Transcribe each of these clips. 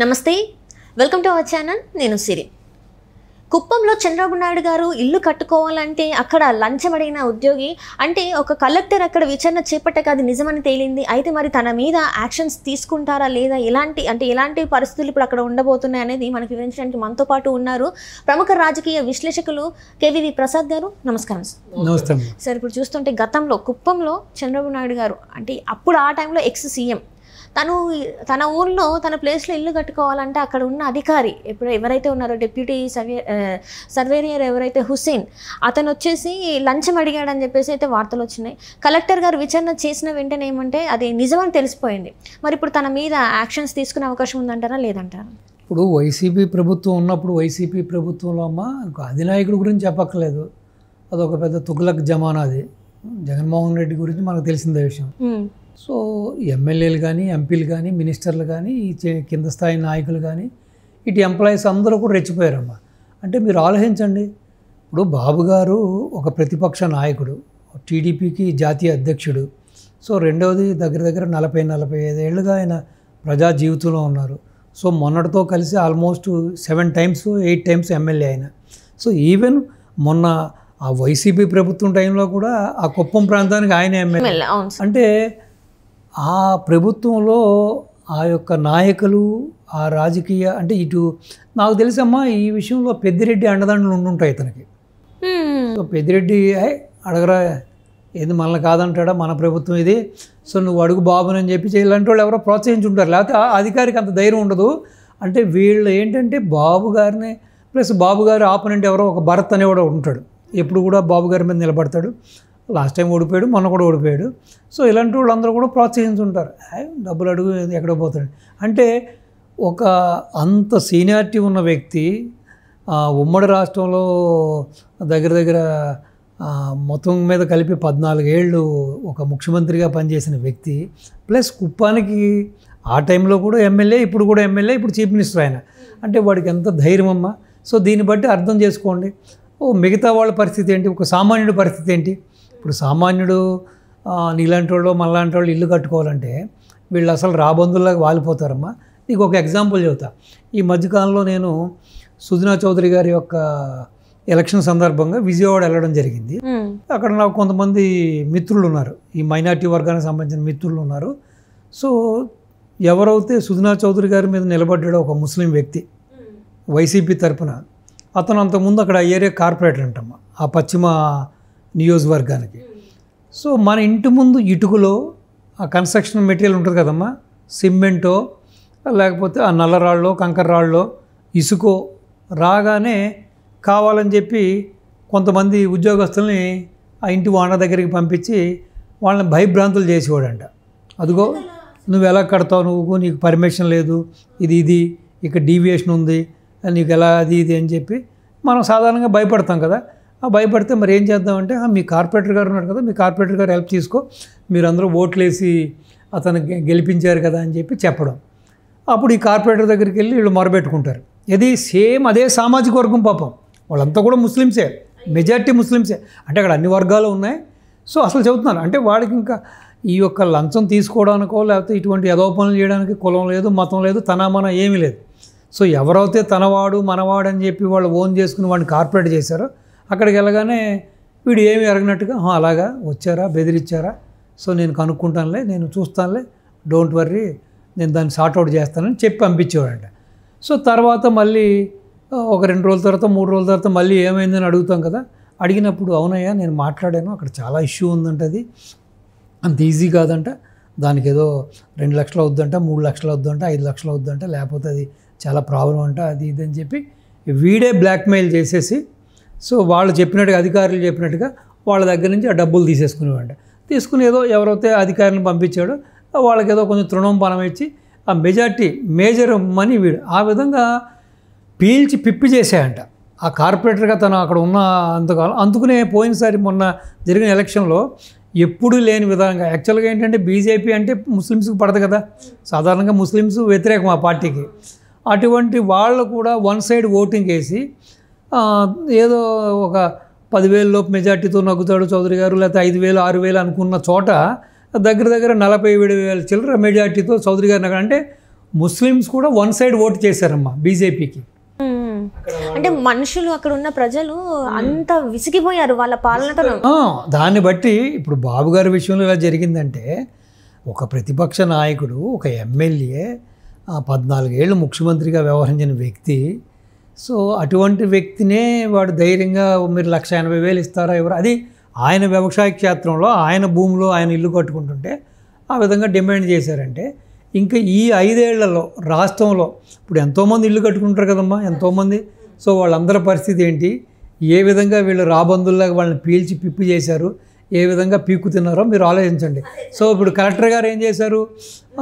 నమస్తే, welcome to our channel. నేను సిరి. కుప్పంలో చంద్రబాబు నాయుడు గారు ఇల్లు కట్టుకోవాలంటే అక్కడ లంచం అడిగిన ఉద్యోగి అంటే ఒక కలెక్టర్ అక్కడ విచారణ చేపట్టక అది నిజమని తేలింది. అయితే మరి తన మీద యాక్షన్స్ తీసుకుంటారా లేదా, ఎలాంటి పరిస్థితులు ఇప్పుడు అక్కడ ఉండబోతున్నాయి అనేది మనకు వివరించడానికి మనతో పాటు ఉన్నారు ప్రముఖ రాజకీయ విశ్లేషకులు కేవీవి ప్రసాద్ గారు. నమస్కారం సార్. ఇప్పుడు చూస్తుంటే గతంలో కుప్పంలో చంద్రబాబు నాయుడు గారు అంటే అప్పుడు ఆ టైంలో ఎక్స్ సీఎం తన ఊళ్ళో తన ప్లేస్లో ఇల్లు కట్టుకోవాలంటే అక్కడ ఉన్న అధికారి ఎవరైతే ఉన్నారో డిప్యూటీ సర్వేరియర్ ఎవరైతే హుస్సేన్ అతను వచ్చేసి లంచం అడిగాడని చెప్పేసి అయితే వార్తలు వచ్చినాయి. కలెక్టర్ గారు విచారణ చేసిన వెంటనే ఏమంటే అది నిజమని తెలిసిపోయింది. మరి ఇప్పుడు తన మీద యాక్షన్స్ తీసుకునే అవకాశం ఉందంటారా లేదంటారా? ఇప్పుడు వైసీపీ ప్రభుత్వం ఉన్నప్పుడు వైసీపీ ప్రభుత్వంలో అధినాయకుడి గురించి చెప్పక్కర్లేదు, అదొక పెద్ద తుగ్లక్ జమానా. అది జగన్మోహన్ రెడ్డి గురించి మనకు తెలిసిందే విషయం. సో ఎమ్మెల్యేలు కానీ ఎంపీలు కానీ మినిస్టర్లు కానీ కింద స్థాయి నాయకులు కానీ ఇటు ఎంప్లాయీస్ అందరూ కూడా రెచ్చిపోయారమ్మా. అంటే మీరు ఆలోచించండి, ఇప్పుడు బాబు గారు ఒక ప్రతిపక్ష నాయకుడు, టీడీపీకి జాతీయ అధ్యక్షుడు. సో రెండవది దగ్గర 40-45 ఏళ్ళుగా ఆయన ప్రజా జీవితంలో ఉన్నారు. సో మొన్నటితో కలిసి ఆల్మోస్ట్ 7 times 8 times ఎమ్మెల్యే ఆయన. సో ఈవెన్ మొన్న ఆ వైసీపీ ప్రభుత్వం టైంలో కూడా ఆ కుప్పం ప్రాంతానికి ఆయన ఎమ్మెల్యే. అంటే ఆ ప్రభుత్వంలో ఆ యొక్క నాయకులు ఆ రాజకీయ అంటే ఇటు నాకు తెలిసమ్మా ఈ విషయంలో పెద్దిరెడ్డి అండదండలు ఉండుంటాయి ఇతనికి. సో పెద్దిరెడ్డి అడగరా, ఏది మనల్ని కాదంటాడా, మన ప్రభుత్వం ఇది, సో నువ్వు అడుగు బాబునని చెప్పి ఇలాంటి వాళ్ళు ఎవరో ప్రోత్సహించుంటారు. లేకపోతే అధికారికి అంత ధైర్యం ఉండదు. అంటే వీళ్ళు ఏంటంటే బాబు గారిని ప్లస్ బాబు గారి ఆపోనెంట్ ఎవరో ఒక భరత్ అనేవాడు ఉంటాడు, ఎప్పుడు కూడా బాబు గారి మీద నిలబడతాడు. లాస్ట్ టైం ఓడిపోయాడు, మొన్న కూడా ఓడిపోయాడు. సో ఇలాంటి వాళ్ళందరూ కూడా ప్రోత్సహించుంటారు, డబ్బులు అడుగు ఎక్కడో పోతాడు. అంటే ఒక అంత సీనియారిటీ ఉన్న వ్యక్తి ఉమ్మడి రాష్ట్రంలో దగ్గర మొత్తం మీద కలిపి 14 ఏళ్ళు ఒక ముఖ్యమంత్రిగా పనిచేసిన వ్యక్తి, ప్లస్ కుప్పానికి ఆ టైంలో కూడా ఎమ్మెల్యే, ఇప్పుడు కూడా ఎమ్మెల్యే, ఇప్పుడు చీఫ్ మినిస్టర్ ఆయన. అంటే వాడికి ఎంత ధైర్యం అమ్మా. సో దీన్ని బట్టి అర్థం చేసుకోండి మిగతా వాళ్ళ పరిస్థితి ఏంటి, ఒక సామాన్యుడి పరిస్థితి ఏంటి. ఇప్పుడు సామాన్యుడు నీలాంటి వాళ్ళు మనలాంటి వాళ్ళు ఇల్లు కట్టుకోవాలంటే వీళ్ళు అసలు రాబందుల్లాగా వాలిపోతారమ్మా. నీకు ఒక ఎగ్జాంపుల్ చెబుతా. ఈ మధ్యకాలంలో నేను సుజనా చౌదరి గారి యొక్క ఎలక్షన్ సందర్భంగా విజయవాడ వెళ్ళడం జరిగింది. అక్కడ నాకు కొంతమంది మిత్రులు ఉన్నారు, ఈ మైనార్టీ వర్గానికి సంబంధించిన మిత్రులు ఉన్నారు. సో ఎవరైతే సుజనా చౌదరి గారి మీద నిలబడ్డాడో ఒక ముస్లిం వ్యక్తి వైసీపీ తరఫున, అతను అంతకుముందు అక్కడ ఏరియా కార్పొరేటర్ అంటమ్మా ఆ పశ్చిమ నియోజకవర్గానికి. సో మన ఇంటి ముందు ఇటుకలో ఆ కన్స్ట్రక్షన్ మెటీరియల్ ఉంటుంది కదమ్మా, సిమెంటో లేకపోతే ఆ నల్లరాళ్ళలో కంకర్రాళ్ళలో ఇసుకో రాగానే కావాలని చెప్పి కొంతమంది ఉద్యోగస్తుల్ని ఆ ఇంటి ఓనర్ దగ్గరికి పంపించి వాళ్ళని భయభ్రాంతులు చేసేవాడంట. అదిగో నువ్వు ఎలా కడతావు, నీకు పర్మిషన్ లేదు, ఇది ఇక డీవియేషన్ ఉంది, నీకు ఎలా ఇది అని చెప్పి మనం సాధారణంగా భయపడతాం కదా. ఆ భయపడితే మరి ఏం చేద్దామంటే మీ కార్పొరేటర్ గారు ఉన్నారు కదా, మీ కార్పొరేటర్ గారు హెల్ప్ తీసుకో, మీరందరూ ఓట్లేసి అతను గెలిపించారు కదా అని చెప్పి చెప్పడం. అప్పుడు ఈ కార్పొరేటర్ దగ్గరికి వెళ్ళి వీళ్ళు మొరబెట్టుకుంటారు. ఇది సేమ్ అదే సామాజిక వర్గం పాపం, వాళ్ళంతా కూడా ముస్లిమ్సే, మెజారిటీ ముస్లిమ్సే. అంటే అక్కడ అన్ని వర్గాలు ఉన్నాయి. సో అసలు చెబుతున్నాను అంటే వాడికి ఇంకా ఈ యొక్క లంచం తీసుకోవడానికో లేకపోతే ఇటువంటి ఏదో పనులు చేయడానికి కులం లేదు, మతం లేదు, మన ఏమీ లేదు. సో ఎవరైతే తనవాడు మనవాడు అని చెప్పి వాళ్ళు ఓన్ చేసుకుని వాడిని కార్పొరేట్ చేశారో అక్కడికి వెళ్ళగానే వీడు ఏమి ఎరగనట్టుగా అలాగా వచ్చారా, బెదిరించారా, సో నేను కనుక్కుంటానులే, నేను చూస్తానులే, డోంట్ వర్రీ, నేను దాన్ని సార్ట్అవుట్ చేస్తానని చెప్పి పంపించేవాడంట. సో తర్వాత మళ్ళీ ఒక 2 రోజుల తర్వాత 3 రోజుల తర్వాత మళ్ళీ ఏమైందని అడుగుతాం కదా. అడిగినప్పుడు అవునయ్యా నేను మాట్లాడాను, అక్కడ చాలా ఇష్యూ ఉందంట, అది అంత ఈజీ కాదంట, దానికి ఏదో 2 లక్షలు అవుద్దంట, 3 లక్షలు అవుద్దంట, 5 లక్షలు అవుద్దంట, లేకపోతే అది చాలా ప్రాబ్లం అంట, అది ఇది అని చెప్పి వీడే బ్లాక్మెయిల్ చేసేసి సో వాళ్ళు చెప్పినట్టుగా అధికారులు చెప్పినట్టుగా వాళ్ళ దగ్గర నుంచి ఆ డబ్బులు తీసేసుకునేవాడు. తీసుకుని ఏదో ఎవరైతే అధికారులను పంపించాడో వాళ్ళకి ఏదో కొంచెం తృణం పనం ఇచ్చి ఆ మేజర్ మనీ వీడు ఆ విధంగా పీల్చి పిప్పి చేశాయంట ఆ కార్పొరేటర్గా తను అక్కడ ఉన్న అంతకాలం. అందుకునే పోయినసారి మొన్న జరిగిన ఎలక్షన్లో ఎప్పుడూ లేని విధంగా యాక్చువల్గా ఏంటంటే బీజేపీ అంటే ముస్లిమ్స్కి పడదు కదా, సాధారణంగా ముస్లిమ్స్ వ్యతిరేకం ఆ పార్టీకి. అటువంటి వాళ్ళు కూడా వన్ సైడ్ ఓటింగ్ వేసి ఏదో ఒక 10,000 లోపు మెజార్టీతో నగ్గుతాడు చౌదరి గారు, లేకపోతే 5,000 6,000 అనుకున్న చోట దగ్గర 47,000 చిల్లర మెజార్టీతో చౌదరి గారిని అంటే ముస్లిమ్స్ కూడా వన్ సైడ్ ఓటు చేశారమ్మా బీజేపీకి. అంటే మనుషులు అక్కడ ఉన్న ప్రజలు అంత విసిగిపోయారు వాళ్ళ పాలనతో. దాన్ని బట్టి ఇప్పుడు బాబు గారి విషయంలో ఇలా జరిగిందంటే, ఒక ప్రతిపక్ష నాయకుడు, ఒక ఎమ్మెల్యే, 14 ఏళ్ళు ముఖ్యమంత్రిగా వ్యవహరించిన వ్యక్తి, సో అటువంటి వ్యక్తినే వాడు ధైర్యంగా మీరు 1,80,000 ఇస్తారా ఎవరు, అది ఆయన వ్యవసాయ క్షేత్రంలో ఆయన భూమిలో ఆయన ఇల్లు కట్టుకుంటుంటే ఆ విధంగా డిమాండ్ చేశారంటే, ఇంకా ఈ 5 ఏళ్లలో రాష్ట్రంలో ఇప్పుడు ఎంతోమంది ఇల్లు కట్టుకుంటారు కదమ్మా, ఎంతోమంది. సో వాళ్ళందరి పరిస్థితి ఏంటి, ఏ విధంగా వీళ్ళు రాబందుల్లాగా వాళ్ళని పీల్చి పిప్పి చేశారు, ఏ విధంగా పీక్కు తిన్నారో మీరు ఆలోచించండి. సో ఇప్పుడు కలెక్టర్ గారు ఏం చేశారు,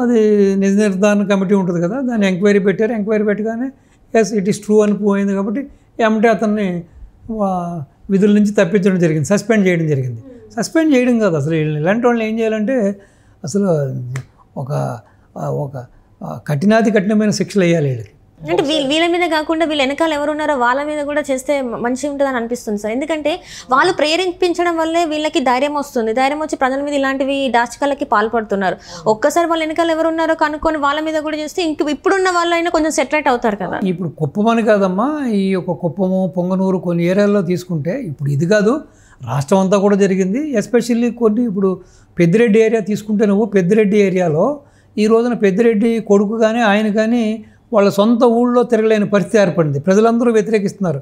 అది నిజ నిర్ధారణ కమిటీ ఉంటుంది కదా, దాన్ని ఎంక్వైరీ పెట్టారు. ఎంక్వైరీ పెట్టగానే ఎస్ ఇట్ ఈస్ ట్రూ అని పోయింది కాబట్టి ఏమంటే అతన్ని విధుల నుంచి తప్పించడం జరిగింది, సస్పెండ్ చేయడం జరిగింది. సస్పెండ్ చేయడం కాదు, అసలు ఇలాంటి వాళ్ళని ఏం చేయాలంటే అసలు ఒక కఠినమైన శిక్షలు వేయాలి వీళ్ళకి. అంటే వీళ్ళ మీద కాకుండా వీళ్ళ వెనకాల ఎవరు ఉన్నారో వాళ్ళ మీద కూడా చేస్తే మంచిగా ఉంటుందని అనిపిస్తుంది సార్. ఎందుకంటే వాళ్ళు ప్రేరేపించడం వల్లే వీళ్ళకి ధైర్యం వస్తుంది, ధైర్యం వచ్చి ప్రజల మీద ఇలాంటివి దాష్టికాలకి పాల్పడుతున్నారు. ఒక్కసారి వాళ్ళ వెనకాల ఎవరు ఉన్నారో కనుక్కొని వాళ్ళ మీద కూడా చేస్తే ఇప్పుడున్న వాళ్ళైనా కొంచెం సెటిల్ అవుతారు కదా. ఇప్పుడు కుప్పం అని కాదమ్మా, ఈ యొక్క కుప్పము, పొంగనూరు కొన్ని ఏరియాల్లో తీసుకుంటే ఇప్పుడు ఇది కాదు, రాష్ట్రం అంతా కూడా జరిగింది. ఎస్పెషల్లీ కొన్ని ఇప్పుడు పెద్దిరెడ్డి ఏరియా తీసుకుంటే, నువ్వు పెద్దిరెడ్డి ఏరియాలో ఈ రోజున పెద్దిరెడ్డి కొడుకు కానీ ఆయన కానీ వాళ్ళ సొంత ఊళ్ళో తిరగలేని పరిస్థితి ఏర్పడింది. ప్రజలందరూ వ్యతిరేకిస్తున్నారు,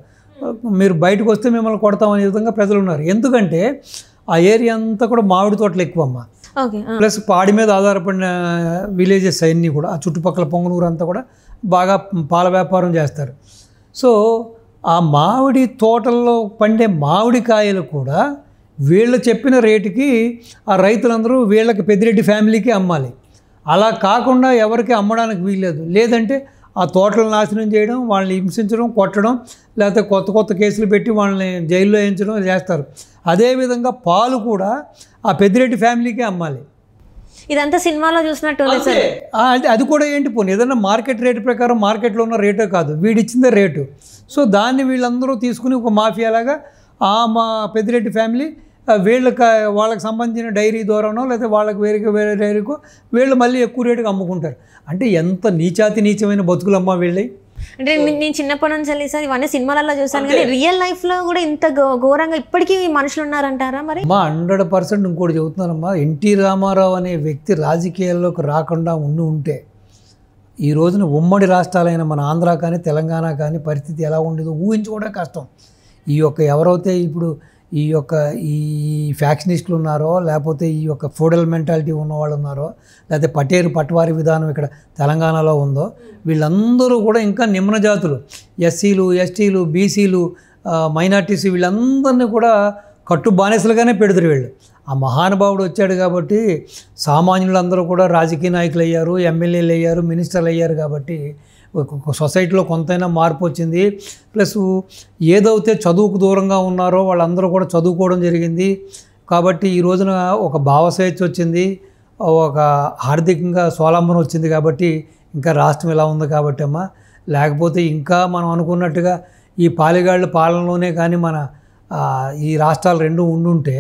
మీరు బయటకు వస్తే మిమ్మల్ని కొడతామనే విధంగా ప్రజలు ఉన్నారు. ఎందుకంటే ఆ ఏరియా అంతా కూడా మామిడి తోటలు ఎక్కువ అమ్మ, ప్లస్ పాడి మీద ఆధారపడిన విలేజెస్ అన్నీ కూడా, ఆ చుట్టుపక్కల పొంగనూరు అంతా కూడా బాగా పాల వ్యాపారం చేస్తారు. సో ఆ మామిడి తోటల్లో పండే మామిడికాయలు కూడా వీళ్ళు చెప్పిన రేటుకి ఆ రైతులందరూ వీళ్ళకి పెద్దిరెడ్డి ఫ్యామిలీకి అమ్మాలి. అలా కాకుండా ఎవరికి అమ్మడానికి వీల్లేదు. లేదంటే ఆ తోటలు నాశనం చేయడం, వాళ్ళని హింసించడం, కొట్టడం, లేకపోతే కొత్త కేసులు పెట్టి వాళ్ళని జైల్లో వేయించడం చేస్తారు. అదేవిధంగా పాలు కూడా ఆ పెద్దిరెడ్డి ఫ్యామిలీకే అమ్మాలి. ఇదంతా సినిమాలో చూసినట్టు అది కూడా ఏంటి పోనీ ఏదైనా మార్కెట్ రేటు ప్రకారం మార్కెట్లో ఉన్న రేటే కాదు, వీడిచ్చిందే రేటు. సో దాన్ని వీళ్ళందరూ తీసుకుని ఒక మాఫియాలాగా మా పెద్దిరెడ్డి ఫ్యామిలీ వాళ్ళకి సంబంధించిన డైరీ ద్వారానో లేదా వాళ్ళకి వేరే డైరీకో వీళ్ళు మళ్ళీ ఎక్కువ రేటుకి అమ్ముకుంటారు. అంటే ఎంత నీచమైన బతుకులమ్మా వీళ్ళవి. అంటే నేను చిన్నప్పటి నుంచి వెళ్ళి సార్ ఇవన్నీ సినిమాలలో చూసాను, కానీ రియల్ లైఫ్లో కూడా ఇంత ఘోరంగా ఇప్పటికీ మనుషులు ఉన్నారంటారా? మరి 100% ఇంకోటి చెబుతున్నానమ్మా, ఎన్టీ రామారావు అనే వ్యక్తి రాజకీయాల్లోకి రాకుండా ఉంటే ఈ రోజున ఉమ్మడి రాష్ట్రాలైన మన ఆంధ్ర కానీ తెలంగాణ కానీ పరిస్థితి ఎలా ఉండేదో ఊహించుకోవడం కష్టం. ఎవరైతే ఇప్పుడు ఈ ఫ్యాక్షనిస్టులు ఉన్నారో, లేకపోతే ఈ యొక్క ఫోడల్ మెంటాలిటీ ఉన్నవాళ్ళు ఉన్నారో, లేకపోతే పట్వారీ విధానం ఇక్కడ తెలంగాణలో ఉందో, వీళ్ళందరూ కూడా ఇంకా నిమ్న జాతులు, ఎస్సీలు, ఎస్టీలు, బీసీలు, మైనార్టీస్, వీళ్ళందరినీ కూడా కట్టు బానిసలుగానే పెడుతురు వీళ్ళు. ఆ మహానుభావుడు వచ్చాడు కాబట్టి సామాన్యులందరూ కూడా రాజకీయ నాయకులు అయ్యారు, ఎమ్మెల్యేలు అయ్యారు, మినిస్టర్లు అయ్యారు. కాబట్టి సొసైటీలో కొంతైనా మార్పు వచ్చింది. ప్లస్ ఏదైతే చదువుకు దూరంగా ఉన్నారో వాళ్ళందరూ కూడా చదువుకోవడం జరిగింది. కాబట్టి ఈ రోజున ఒక భావస్వేచ్ఛ వచ్చింది, ఒక ఆర్థికంగా స్వావలంబన వచ్చింది. కాబట్టి ఇంకా రాష్ట్రం ఇలా ఉంది కాబట్టి అమ్మ, లేకపోతే ఇంకా మనం అనుకున్నట్టుగా ఈ పాలిగాళ్ళ పాలనలోనే కానీ మన ఈ రాష్ట్రాలు రెండు ఉండుంటే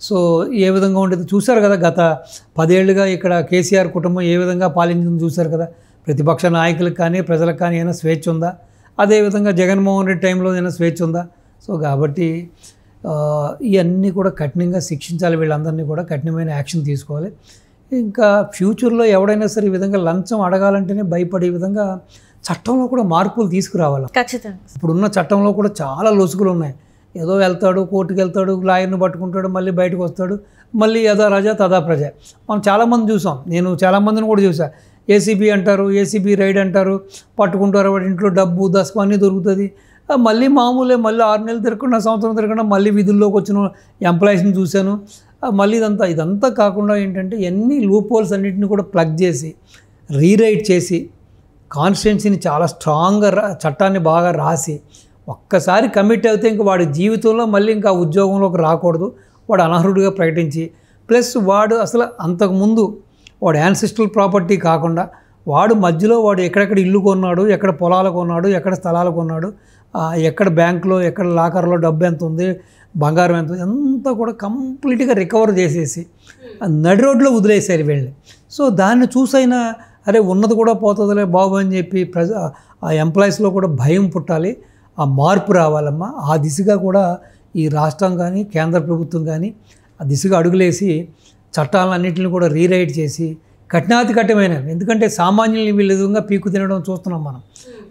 సో ఏ విధంగా ఉండేది చూశారు కదా. గత 10 ఏళ్ళుగా ఇక్కడ కేసీఆర్ కుటుంబం ఏ విధంగా పాలించింది చూశారు కదా. ప్రతిపక్ష నాయకులకు కానీ ప్రజలకు కానీ ఏమైనా స్వేచ్ఛ ఉందా? అదేవిధంగా జగన్మోహన్ రెడ్డి టైంలో ఏమైనా స్వేచ్ఛ ఉందా? సో కాబట్టి ఇవన్నీ కూడా కఠినంగా శిక్షించాలి, వీళ్ళందరినీ కూడా కఠినమైన యాక్షన్ తీసుకోవాలి. ఇంకా ఫ్యూచర్లో ఎవడైనా సరే ఈ విధంగా లంచం అడగాలంటేనే భయపడే విధంగా చట్టంలో కూడా మార్పులు తీసుకురావాలి. ఖచ్చితంగా ఇప్పుడున్న చట్టంలో కూడా చాలా లొసుగులు ఉన్నాయి. ఏదో వెళ్తాడు, కోర్టుకు వెళ్తాడు, లాయర్ని పట్టుకుంటాడు, మళ్ళీ బయటకు వస్తాడు, మళ్ళీ యథా రాజా తదా ప్రజ. మనం చాలామంది చూసాం, నేను చాలామందిని కూడా చూసా. ఏసీబీ అంటారు, ఏసీబీ రైడ్ అంటారు, పట్టుకుంటారు, వాడి ఇంట్లో డబ్బు దశకం అన్నీ దొరుకుతుంది. మళ్ళీ మామూలే, మళ్ళీ 6 నెలలు తిరగకుండా, సంవత్సరం తిరగకుండా మళ్ళీ విధుల్లోకి వచ్చిన ఎంప్లాయీస్ని చూశాను. మళ్ళీ ఇదంతా కాకుండా ఏంటంటే ఎన్ని లూప్ హోల్స్ అన్నింటినీ కూడా ప్లగ్ చేసి రీరైట్ చేసి కాన్స్టిట్యున్సీని చాలా స్ట్రాంగ్గా చట్టాన్ని బాగా రాసి ఒక్కసారి కమిట్ అయితే ఇంక వాడి జీవితంలో మళ్ళీ ఇంకా ఉద్యోగంలోకి రాకూడదు, వాడు అనర్హుడిగా ప్రకటించి, ప్లస్ వాడు అసలు అంతకుముందు వాడు యాన్సిస్ట్రల్ ప్రాపర్టీ కాకుండా వాడు మధ్యలో వాడు ఎక్కడెక్కడ ఇల్లు కొన్నాడు, ఎక్కడ పొలాలు కొన్నాడు, ఎక్కడ స్థలాలు కొన్నాడు, ఎక్కడ బ్యాంకులో ఎక్కడ లాకర్లో డబ్బు ఎంత ఉంది, బంగారం ఎంత ఉంది, అంతా కూడా కంప్లీట్గా రికవర్ చేసేసి నడి రోడ్లో వదిలేసారు వీళ్ళని. సో దాన్ని చూసైనా అరే ఉన్నది కూడా పోతుందిలే బాబు అని చెప్పి ఆ ఎంప్లాయీస్లో కూడా భయం పుట్టాలి, ఆ మార్పు రావాలమ్మా. ఆ దిశగా కూడా ఈ రాష్ట్రం కానీ కేంద్ర ప్రభుత్వం కానీ ఆ దిశగా అడుగులేసి చట్టాలన్నింటిని కూడా రీరైట్ చేసి కఠినాతి కఠినమైనవి, ఎందుకంటే సామాన్యుల్ని వీళ్ళ విధంగా పీకు తినడం చూస్తున్నాం మనం.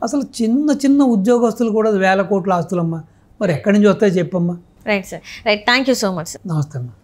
అసలు చిన్న చిన్న ఉద్యోగస్తులు కూడా 1000 కోట్ల ఆస్తులమ్మా, మరి ఎక్కడి నుంచి వస్తాయో చెప్పమ్మా. Right sir, right, thank you so much sir. నమస్తే అమ్మా.